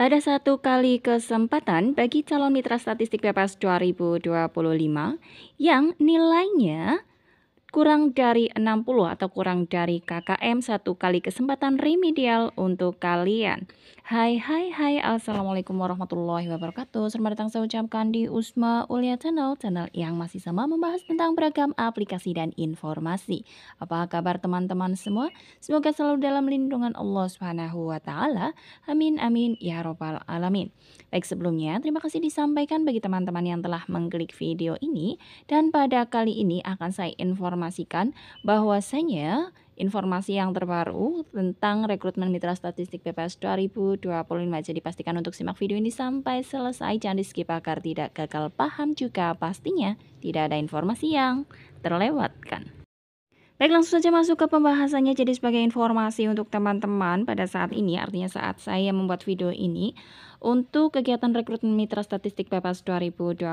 Ada satu kali kesempatan bagi calon mitra statistik PPS 2025 yang nilainya kurang dari 60 atau kurang dari KKM, satu kali kesempatan remedial untuk kalian. Hai, Assalamualaikum warahmatullahi wabarakatuh. Selamat datang saya ucapkan di Usma Ulia Channel yang masih sama membahas tentang beragam aplikasi dan informasi. Apa kabar teman-teman semua? Semoga selalu dalam lindungan Allah Subhanahu wa taala. Amin amin ya robbal alamin. Baik, sebelumnya terima kasih disampaikan bagi teman-teman yang telah mengklik video ini, dan pada kali ini akan saya informasikan bahwasanya informasi yang terbaru tentang rekrutmen mitra statistik PPS 2025. Jadi pastikan untuk simak video ini sampai selesai, jangan di skip agar tidak gagal paham, juga pastinya tidak ada informasi yang terlewatkan. Baik, langsung saja masuk ke pembahasannya. Jadi sebagai informasi untuk teman-teman pada saat ini, artinya saat saya membuat video ini, untuk kegiatan rekrutmen mitra statistik PPS 2025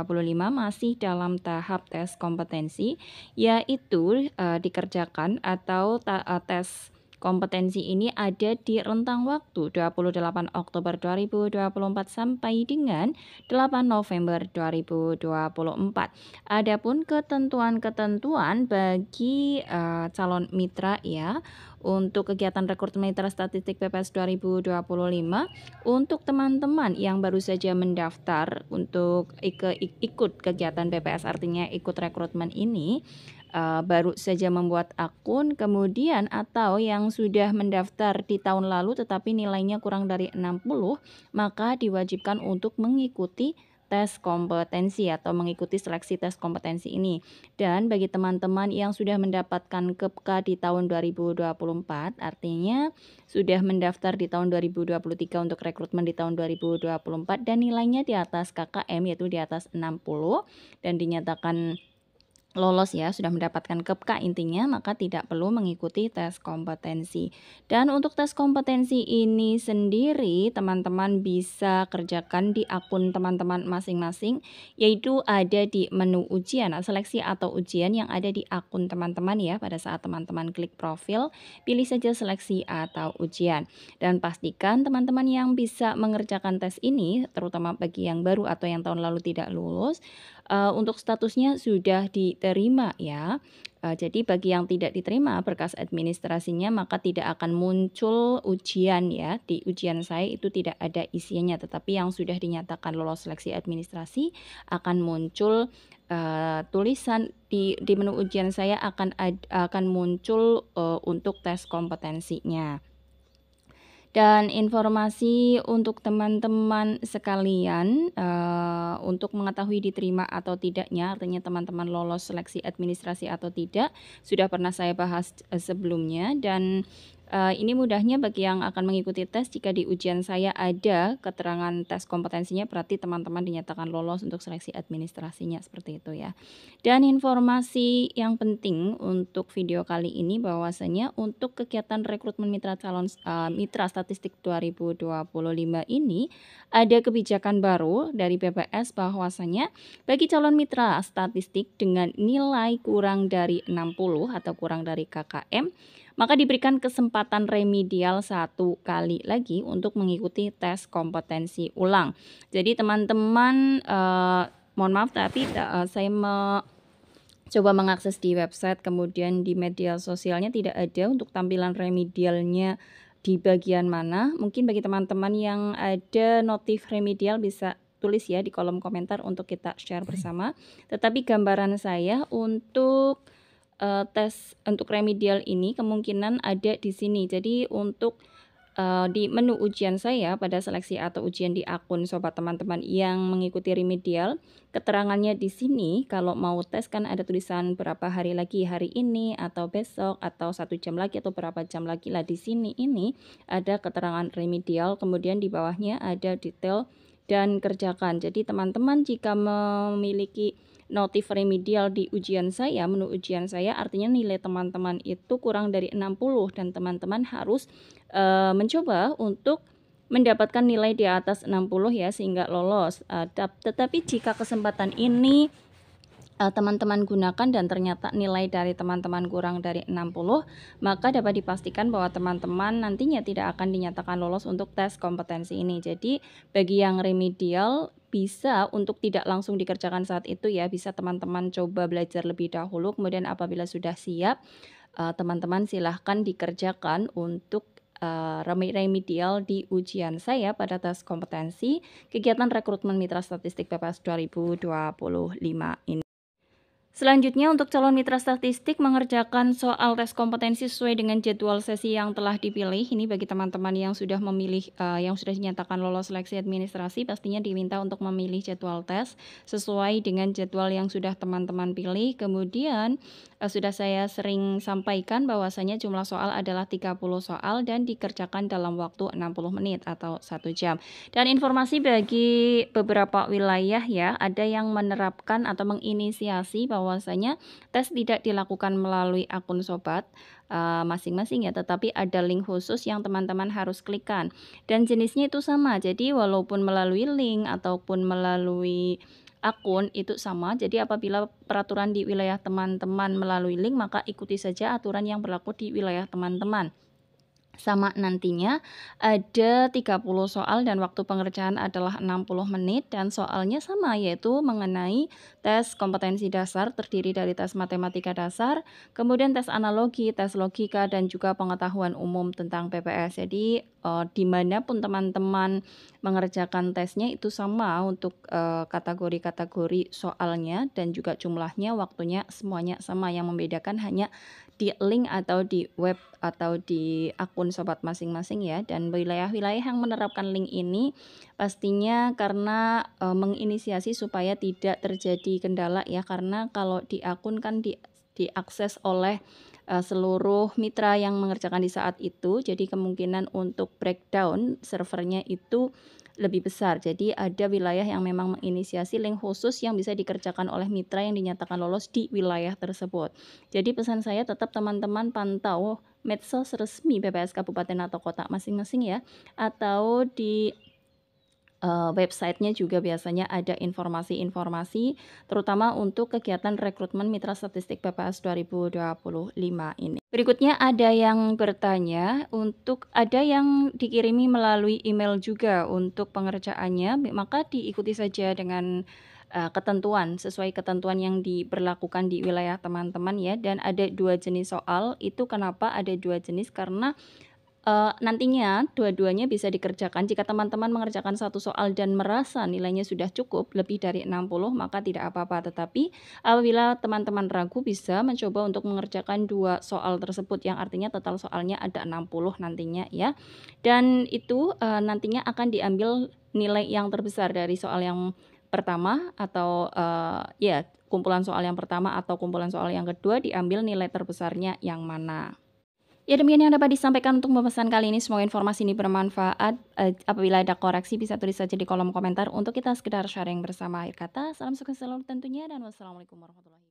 masih dalam tahap tes kompetensi, yaitu dikerjakan atau tes kompetensi ini ada di rentang waktu 28 Oktober 2024 sampai dengan 8 November 2024. Adapun ketentuan-ketentuan bagi calon mitra ya, untuk kegiatan rekrutmen mitra statistik PPS 2025, untuk teman-teman yang baru saja mendaftar untuk ikut kegiatan PPS, artinya ikut rekrutmen ini, baru saja membuat akun kemudian atau yang sudah mendaftar di tahun lalu tetapi nilainya kurang dari 60, maka diwajibkan untuk mengikuti tes kompetensi atau mengikuti seleksi tes kompetensi ini. Dan bagi teman-teman yang sudah mendapatkan KEPKA di tahun 2024, artinya sudah mendaftar di tahun 2023 untuk rekrutmen di tahun 2024 dan nilainya di atas KKM, yaitu di atas 60 dan dinyatakan lolos ya, sudah mendapatkan KEPKA intinya, maka tidak perlu mengikuti tes kompetensi. Dan untuk tes kompetensi ini sendiri teman-teman bisa kerjakan di akun teman-teman masing-masing, yaitu ada di menu ujian, seleksi atau ujian yang ada di akun teman-teman ya. Pada saat teman-teman klik profil, pilih saja seleksi atau ujian. Dan pastikan teman-teman yang bisa mengerjakan tes ini, terutama bagi yang baru atau yang tahun lalu tidak lulus, untuk statusnya sudah diterima ya. Jadi bagi yang tidak diterima berkas administrasinya, maka tidak akan muncul ujian ya. Di ujian saya itu tidak ada isinya, tetapi yang sudah dinyatakan lolos seleksi administrasi akan muncul tulisan di menu ujian saya akan muncul untuk tes kompetensinya. Dan informasi untuk teman-teman sekalian, untuk mengetahui diterima atau tidaknya, artinya teman-teman lolos seleksi administrasi atau tidak, sudah pernah saya bahas sebelumnya. Dan ini mudahnya bagi yang akan mengikuti tes, jika di ujian saya ada keterangan tes kompetensinya, berarti teman-teman dinyatakan lolos untuk seleksi administrasinya, seperti itu ya. Dan informasi yang penting untuk video kali ini bahwasanya untuk kegiatan rekrutmen mitra mitra statistik 2025 ini ada kebijakan baru dari BPS bahwasanya bagi calon mitra statistik dengan nilai kurang dari 60 atau kurang dari KKM, maka diberikan kesempatan remedial satu kali lagi untuk mengikuti tes kompetensi ulang. Jadi teman-teman, mohon maaf tapi saya coba mengakses di website, kemudian di media sosialnya tidak ada untuk tampilan remedialnya di bagian mana. Mungkin bagi teman-teman yang ada notif remedial bisa tulis ya di kolom komentar untuk kita share bersama. Tetapi gambaran saya untuk tes untuk remedial ini kemungkinan ada di sini. Jadi untuk di menu ujian saya pada seleksi atau ujian di akun sobat teman-teman yang mengikuti remedial, keterangannya di sini kalau mau tes kan ada tulisan berapa hari lagi, hari ini atau besok atau 1 jam lagi atau berapa jam lagi lah. Di sini ini ada keterangan remedial, kemudian di bawahnya ada detail dan kerjakan. Jadi teman-teman jika memiliki notif remedial di ujian saya, menu ujian saya, artinya nilai teman-teman itu kurang dari 60 dan teman-teman harus mencoba untuk mendapatkan nilai di atas 60 ya sehingga lolos. Tetapi jika kesempatan ini teman-teman gunakan dan ternyata nilai dari teman-teman kurang dari 60, maka dapat dipastikan bahwa teman-teman nantinya tidak akan dinyatakan lolos untuk tes kompetensi ini. Jadi bagi yang remedial bisa untuk tidak langsung dikerjakan saat itu ya, bisa teman-teman coba belajar lebih dahulu, kemudian apabila sudah siap, teman-teman silahkan dikerjakan untuk remedial di ujian saya pada tes kompetensi kegiatan rekrutmen mitra statistik PPS 2025 ini. Selanjutnya untuk calon mitra statistik mengerjakan soal tes kompetensi sesuai dengan jadwal sesi yang telah dipilih. Ini bagi teman-teman yang sudah memilih yang sudah dinyatakan lolos seleksi administrasi pastinya diminta untuk memilih jadwal tes sesuai dengan jadwal yang sudah teman-teman pilih. Kemudian sudah saya sering sampaikan bahwasanya jumlah soal adalah 30 soal dan dikerjakan dalam waktu 60 menit atau 1 jam. Dan informasi bagi beberapa wilayah ya, ada yang menerapkan atau menginisiasi bahwasanya tes tidak dilakukan melalui akun sobat masing-masing ya, tetapi ada link khusus yang teman-teman harus klikkan. Dan jenisnya itu sama, jadi walaupun melalui link ataupun melalui akun itu sama. Jadi apabila peraturan di wilayah teman-teman melalui link, maka ikuti saja aturan yang berlaku di wilayah teman-teman. Sama nantinya ada 30 soal dan waktu pengerjaan adalah 60 menit dan soalnya sama yaitu mengenai tes kompetensi dasar terdiri dari tes matematika dasar, kemudian tes analogi, tes logika dan juga pengetahuan umum tentang PPS. Jadi dimanapun teman-teman mengerjakan tesnya itu sama untuk kategori-kategori soalnya dan juga jumlahnya, waktunya semuanya sama, yang membedakan hanya di link atau di web atau di akun sobat masing-masing ya. Dan wilayah-wilayah yang menerapkan link ini pastinya karena menginisiasi supaya tidak terjadi kendala ya, karena kalau di akun kan diakses oleh seluruh mitra yang mengerjakan di saat itu, jadi kemungkinan untuk breakdown servernya itu lebih besar. Jadi ada wilayah yang memang menginisiasi link khusus yang bisa dikerjakan oleh mitra yang dinyatakan lolos di wilayah tersebut. Jadi pesan saya tetap teman-teman pantau medsos resmi PPS kabupaten atau kota masing-masing ya, atau di websitenya juga biasanya ada informasi-informasi terutama untuk kegiatan rekrutmen mitra statistik PPS 2025 ini. Berikutnya ada yang bertanya ada yang dikirimi melalui email juga untuk pengerjaannya, maka diikuti saja dengan ketentuan sesuai ketentuan yang diberlakukan di wilayah teman-teman ya. Dan ada 2 jenis soal. Itu kenapa ada 2 jenis, karena nantinya dua-duanya bisa dikerjakan. Jika teman-teman mengerjakan satu soal dan merasa nilainya sudah cukup lebih dari 60, maka tidak apa-apa. Tetapi apabila teman-teman ragu, bisa mencoba untuk mengerjakan 2 soal tersebut, yang artinya total soalnya ada 60 nantinya ya. Dan itu nantinya akan diambil nilai yang terbesar dari soal yang pertama atau ya kumpulan soal yang pertama atau kumpulan soal yang kedua, diambil nilai terbesarnya yang mana. Ya demikian yang dapat disampaikan untuk pembahasan kali ini. Semoga informasi ini bermanfaat. Apabila ada koreksi bisa tulis saja di kolom komentar. Untuk kita sekedar sharing bersama. Akhir kata, salam sukses selalu tentunya dan wassalamualaikum warahmatullahi wabarakatuh.